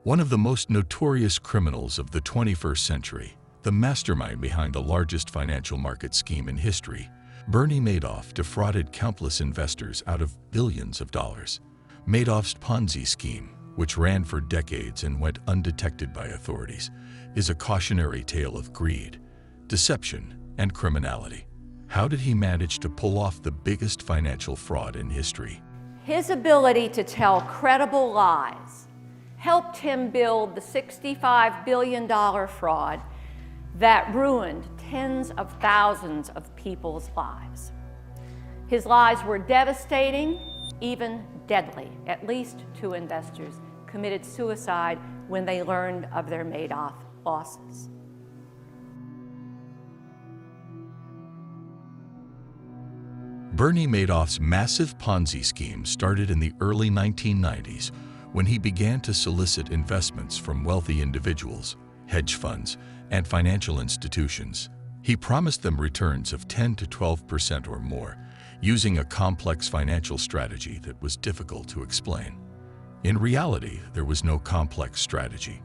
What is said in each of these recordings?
One of the most notorious criminals of the 21st century, the mastermind behind the largest financial market scheme in history, Bernie Madoff defrauded countless investors out of billions of dollars. Madoff's Ponzi scheme, which ran for decades and went undetected by authorities, is a cautionary tale of greed, deception, and criminality. How did he manage to pull off the biggest financial fraud in history? His ability to tell credible lies helped him build the $65 billion fraud that ruined tens of thousands of people's lives. His lies were devastating, even deadly. At least 2 investors committed suicide when they learned of their Madoff losses. Bernie Madoff's massive Ponzi scheme started in the early 1990s when he began to solicit investments from wealthy individuals, hedge funds, and financial institutions. He promised them returns of 10 to 12% or more, using a complex financial strategy that was difficult to explain. In reality, there was no complex strategy.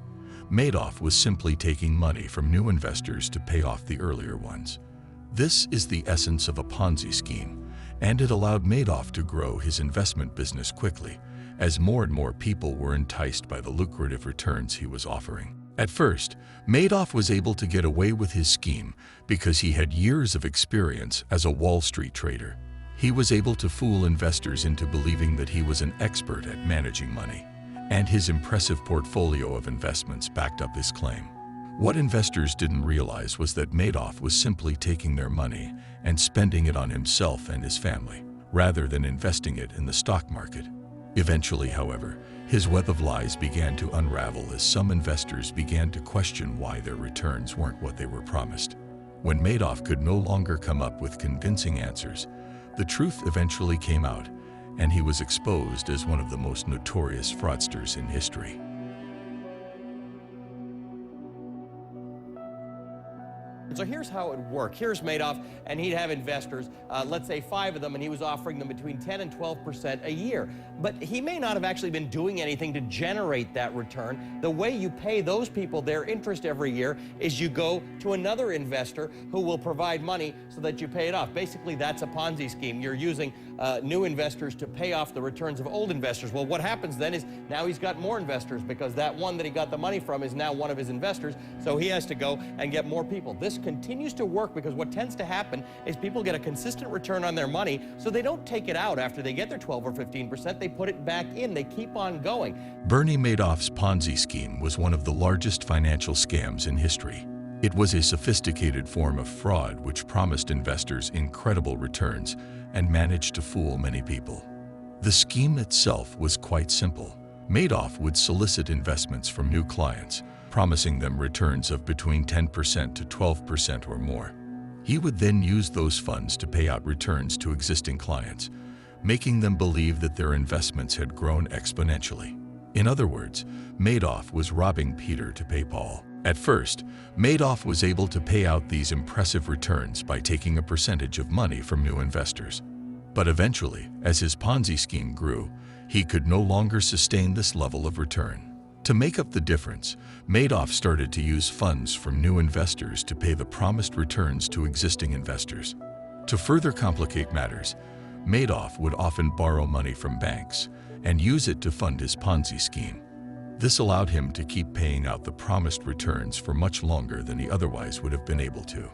Madoff was simply taking money from new investors to pay off the earlier ones. This is the essence of a Ponzi scheme, and it allowed Madoff to grow his investment business quickly, as more and more people were enticed by the lucrative returns he was offering. At first, Madoff was able to get away with his scheme because he had years of experience as a Wall Street trader. He was able to fool investors into believing that he was an expert at managing money, and his impressive portfolio of investments backed up his claim. What investors didn't realize was that Madoff was simply taking their money and spending it on himself and his family, rather than investing it in the stock market. Eventually, however, his web of lies began to unravel as some investors began to question why their returns weren't what they were promised. When Madoff could no longer come up with convincing answers, the truth eventually came out, and he was exposed as one of the most notorious fraudsters in history. So here's how it would work. Here's Madoff, and he'd have investors, let's say 5 of them, and he was offering them between 10 and 12% a year. But he may not have actually been doing anything to generate that return. The way you pay those people their interest every year is you go to another investor who will provide money so that you pay it off. Basically, that's a Ponzi scheme. You're using new investors to pay off the returns of old investors. Well, what happens then is now he's got more investors because that one that he got the money from is now one of his investors, so he has to go and get more people. This continues to work because what tends to happen is people get a consistent return on their money, so they don't take it out after they get their 12 or 15%. They put it back in. They keep on going. Bernie Madoff's Ponzi scheme was one of the largest financial scams in history. It was a sophisticated form of fraud which promised investors incredible returns and managed to fool many people. The scheme itself was quite simple. Madoff would solicit investments from new clients, promising them returns of between 10% to 12% or more. He would then use those funds to pay out returns to existing clients, making them believe that their investments had grown exponentially. In other words, Madoff was robbing Peter to pay Paul. At first, Madoff was able to pay out these impressive returns by taking a percentage of money from new investors. But eventually, as his Ponzi scheme grew, he could no longer sustain this level of return. To make up the difference, Madoff started to use funds from new investors to pay the promised returns to existing investors. To further complicate matters, Madoff would often borrow money from banks and use it to fund his Ponzi scheme. This allowed him to keep paying out the promised returns for much longer than he otherwise would have been able to.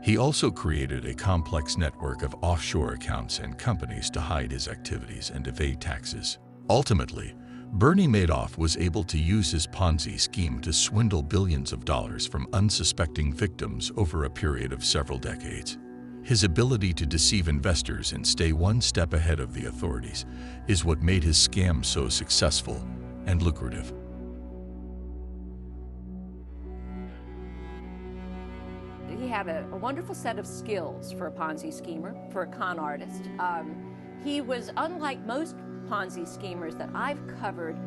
He also created a complex network of offshore accounts and companies to hide his activities and evade taxes. Ultimately, Bernie Madoff was able to use his Ponzi scheme to swindle billions of dollars from unsuspecting victims over a period of several decades. His ability to deceive investors and stay one step ahead of the authorities is what made his scam so successful and lucrative. He had a wonderful set of skills for a Ponzi schemer, for a con artist. He was, unlike most Ponzi schemers that I've covered,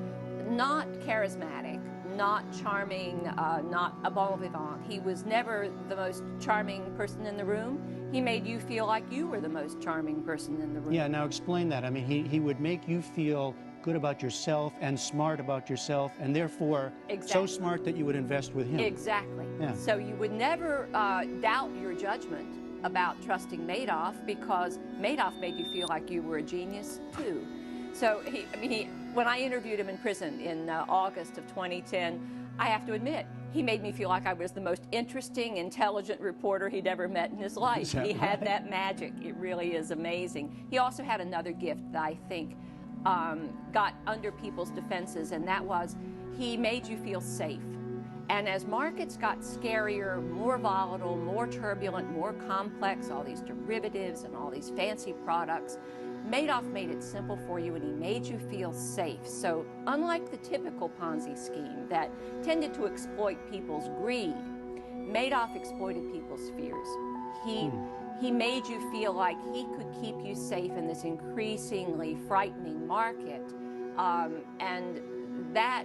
not charismatic, not charming, not a bon vivant. He was never the most charming person in the room. He made you feel like you were the most charming person in the room. Yeah, now explain that. I mean, he would make you feel good about yourself and smart about yourself, and therefore so smart that you would invest with him. Exactly. Yeah. So you would never doubt your judgment about trusting Madoff, because Madoff made you feel like you were a genius too. So when I interviewed him in prison in August of 2010, I have to admit, he made me feel like I was the most interesting, intelligent reporter he'd ever met in his life. He had that magic. It really is amazing. He also had another gift that I think got under people's defenses, and that was he made you feel safe. And as markets got scarier, more volatile, more turbulent, more complex, all these derivatives and all these fancy products, Madoff made it simple for you, and he made you feel safe. So unlike the typical Ponzi scheme that tended to exploit people's greed, Madoff exploited people's fears. He made you feel like he could keep you safe in this increasingly frightening market, and that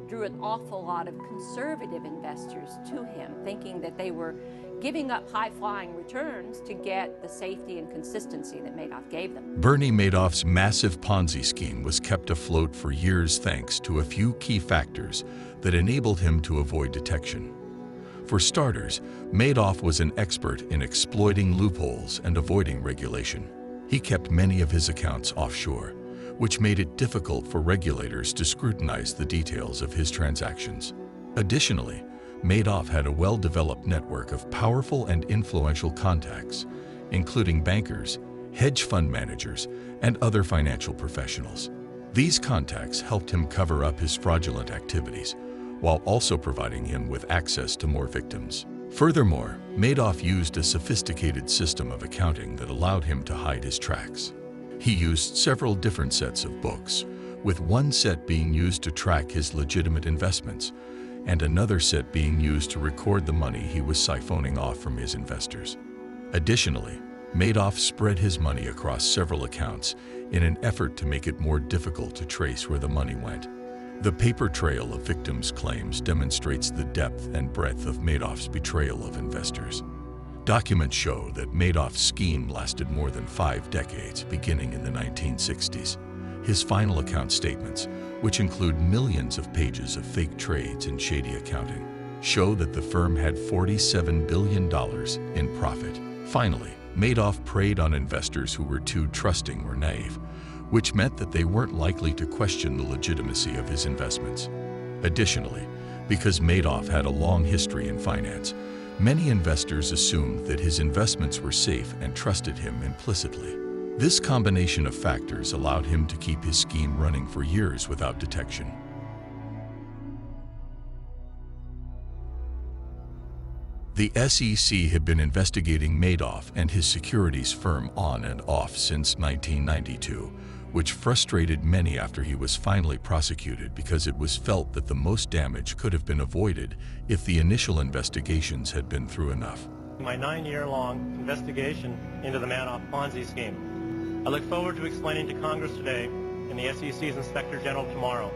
drew an awful lot of conservative investors to him, thinking that they were giving up high-flying returns to get the safety and consistency that Madoff gave them. Bernie Madoff's massive Ponzi scheme was kept afloat for years thanks to a few key factors that enabled him to avoid detection. For starters, Madoff was an expert in exploiting loopholes and avoiding regulation. He kept many of his accounts offshore, which made it difficult for regulators to scrutinize the details of his transactions. Additionally, Madoff had a well-developed network of powerful and influential contacts, including bankers, hedge fund managers, and other financial professionals. These contacts helped him cover up his fraudulent activities, while also providing him with access to more victims. Furthermore, Madoff used a sophisticated system of accounting that allowed him to hide his tracks. He used several different sets of books, with one set being used to track his legitimate investments, and another set being used to record the money he was siphoning off from his investors. Additionally, Madoff spread his money across several accounts in an effort to make it more difficult to trace where the money went. The paper trail of victims' claims demonstrates the depth and breadth of Madoff's betrayal of investors. Documents show that Madoff's scheme lasted more than 5 decades, beginning in the 1960s. His final account statements, which include millions of pages of fake trades and shady accounting, show that the firm had $47 billion in profit. Finally, Madoff preyed on investors who were too trusting or naive, which meant that they weren't likely to question the legitimacy of his investments. Additionally, because Madoff had a long history in finance, many investors assumed that his investments were safe and trusted him implicitly. This combination of factors allowed him to keep his scheme running for years without detection. The SEC had been investigating Madoff and his securities firm on and off since 1992, which frustrated many after he was finally prosecuted because it was felt that the most damage could have been avoided if the initial investigations had been thorough enough. My 9-year-long investigation into the Madoff Ponzi scheme. I look forward to explaining to Congress today and the SEC's Inspector General tomorrow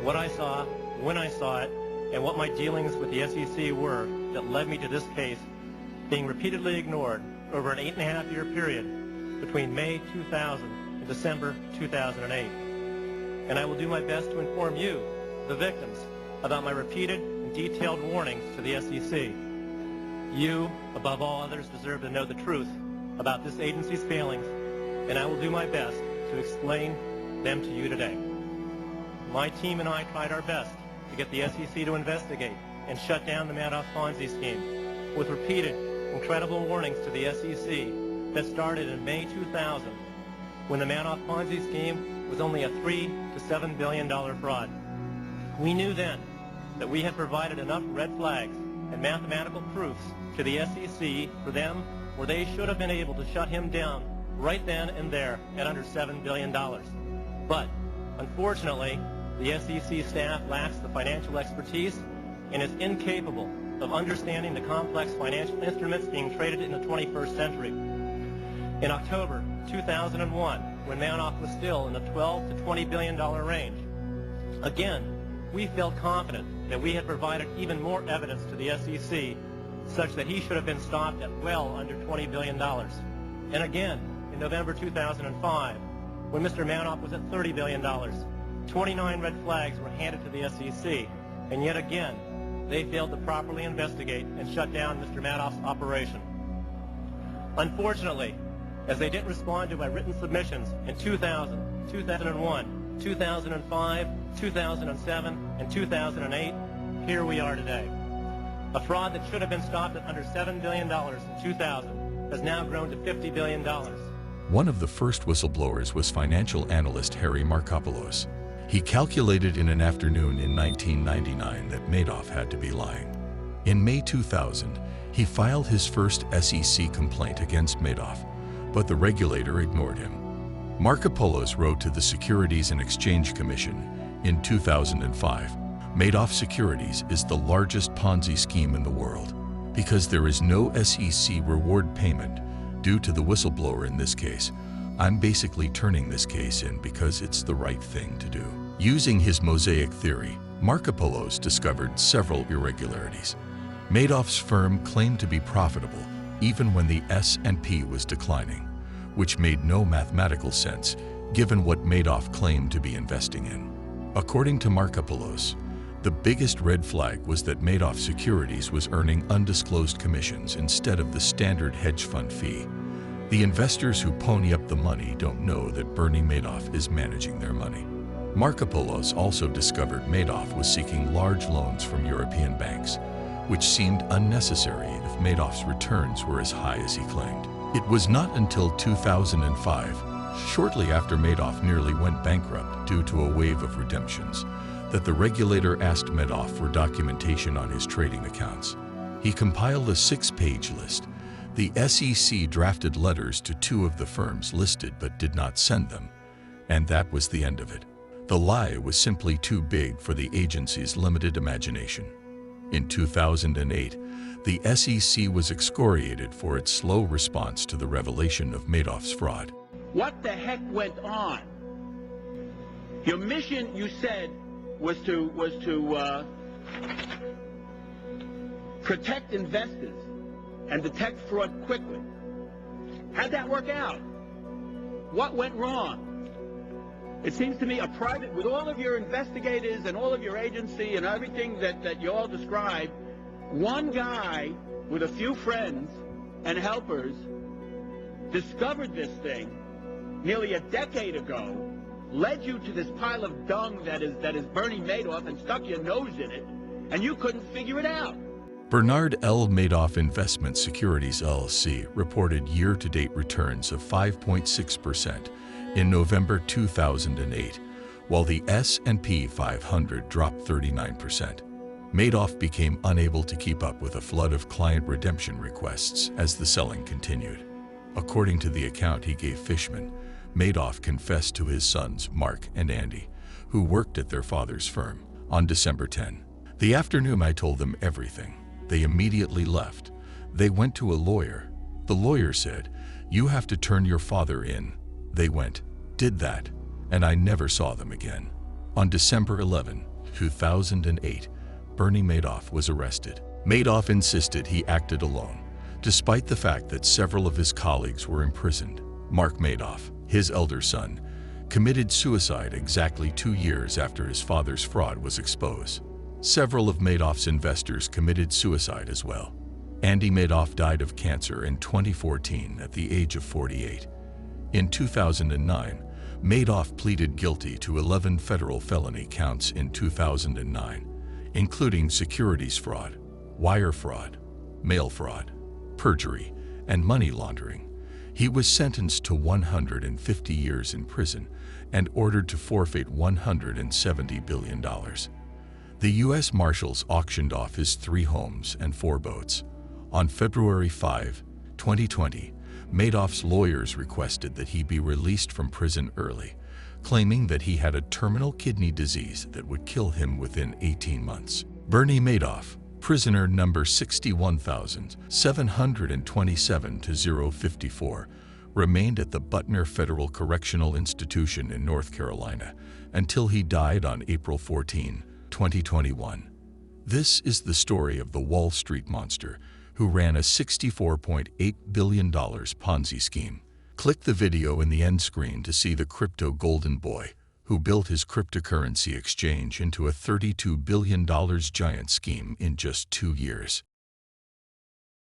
what I saw, when I saw it, and what my dealings with the SEC were that led me to this case being repeatedly ignored over an 8.5-year period between May 2000 and December 2008. And I will do my best to inform you, the victims, about my repeated and detailed warnings to the SEC. You, above all others, deserve to know the truth about this agency's failings, and I will do my best to explain them to you today. My team and I tried our best to get the SEC to investigate and shut down the Madoff Ponzi scheme with repeated, incredible warnings to the SEC that started in May 2000 when the Madoff Ponzi scheme was only a $3 to $7 billion fraud. We knew then that we had provided enough red flags and mathematical proofs to the SEC for them where they should have been able to shut him down right then and there at under $7 billion. But, unfortunately, the SEC staff lacks the financial expertise and is incapable of understanding the complex financial instruments being traded in the 21st century. In October 2001, when Madoff was still in the $12 to $20 billion range, again, we felt confident that we had provided even more evidence to the SEC such that he should have been stopped at well under $20 billion. And again, in November 2005, when Mr. Madoff was at $30 billion, 29 red flags were handed to the SEC, and yet again, they failed to properly investigate and shut down Mr. Madoff's operation. Unfortunately, as they didn't respond to my written submissions in 2000, 2001, 2005, 2007, and 2008, here we are today. A fraud that should have been stopped at under $7 billion in 2000 has now grown to $50 billion. One of the first whistleblowers was financial analyst Harry Markopolos. He calculated in an afternoon in 1999 that Madoff had to be lying. In May 2000, he filed his first SEC complaint against Madoff, but the regulator ignored him. Markopolos wrote to the Securities and Exchange Commission in 2005. Madoff Securities is the largest Ponzi scheme in the world. Because there is no SEC reward payment due to the whistleblower in this case, I'm basically turning this case in because it's the right thing to do. Using his mosaic theory, Markopolos discovered several irregularities. Madoff's firm claimed to be profitable even when the S&P was declining, which made no mathematical sense given what Madoff claimed to be investing in. According to Markopolos, the biggest red flag was that Madoff Securities was earning undisclosed commissions instead of the standard hedge fund fee. The investors who pony up the money don't know that Bernie Madoff is managing their money. Markopolos also discovered Madoff was seeking large loans from European banks, which seemed unnecessary if Madoff's returns were as high as he claimed. It was not until 2005, shortly after Madoff nearly went bankrupt due to a wave of redemptions, that the regulator asked Madoff for documentation on his trading accounts. He compiled a 6-page list. The SEC drafted letters to 2 of the firms listed but did not send them, and that was the end of it. The lie was simply too big for the agency's limited imagination. In 2008, the SEC was excoriated for its slow response to the revelation of Madoff's fraud. What the heck went on? Your mission, you said, was to protect investors and detect fraud quickly. How'd that work out? What went wrong? It seems to me a private, with all of your investigators and all of your agency and everything that you all described, one guy with a few friends and helpers discovered this thing nearly a decade ago, led you to this pile of dung that is Bernie Madoff, and stuck your nose in it, and you couldn't figure it out. Bernard L. Madoff Investment Securities LLC reported year-to-date returns of 5.6% in November 2008, while the S&P 500 dropped 39%. Madoff became unable to keep up with a flood of client redemption requests as the selling continued. According to the account he gave Fishman, Madoff confessed to his sons, Mark and Andy, who worked at their father's firm, on December 10. The afternoon I told them everything. They immediately left. They went to a lawyer. The lawyer said, "You have to turn your father in." They went, did that, and I never saw them again. On December 11, 2008, Bernie Madoff was arrested. Madoff insisted he acted alone, despite the fact that several of his colleagues were imprisoned. Mark Madoff, his elder son, committed suicide exactly 2 years after his father's fraud was exposed. Several of Madoff's investors committed suicide as well. Andy Madoff died of cancer in 2014 at the age of 48. In 2009, Madoff pleaded guilty to 11 federal felony counts in 2009, including securities fraud, wire fraud, mail fraud, perjury, and money laundering. He was sentenced to 150 years in prison and ordered to forfeit $170 billion. The U.S. Marshals auctioned off his 3 homes and 4 boats. On February 5, 2020, Madoff's lawyers requested that he be released from prison early, claiming that he had a terminal kidney disease that would kill him within 18 months. Bernie Madoff, prisoner number 61,727-054, remained at the Butner Federal Correctional Institution in North Carolina until he died on April 14, 2021. This is the story of the Wall Street monster who ran a $64.8 billion Ponzi scheme. Click the video in the end screen to see the crypto golden boy who built his cryptocurrency exchange into a $32 billion giant scheme in just 2 years.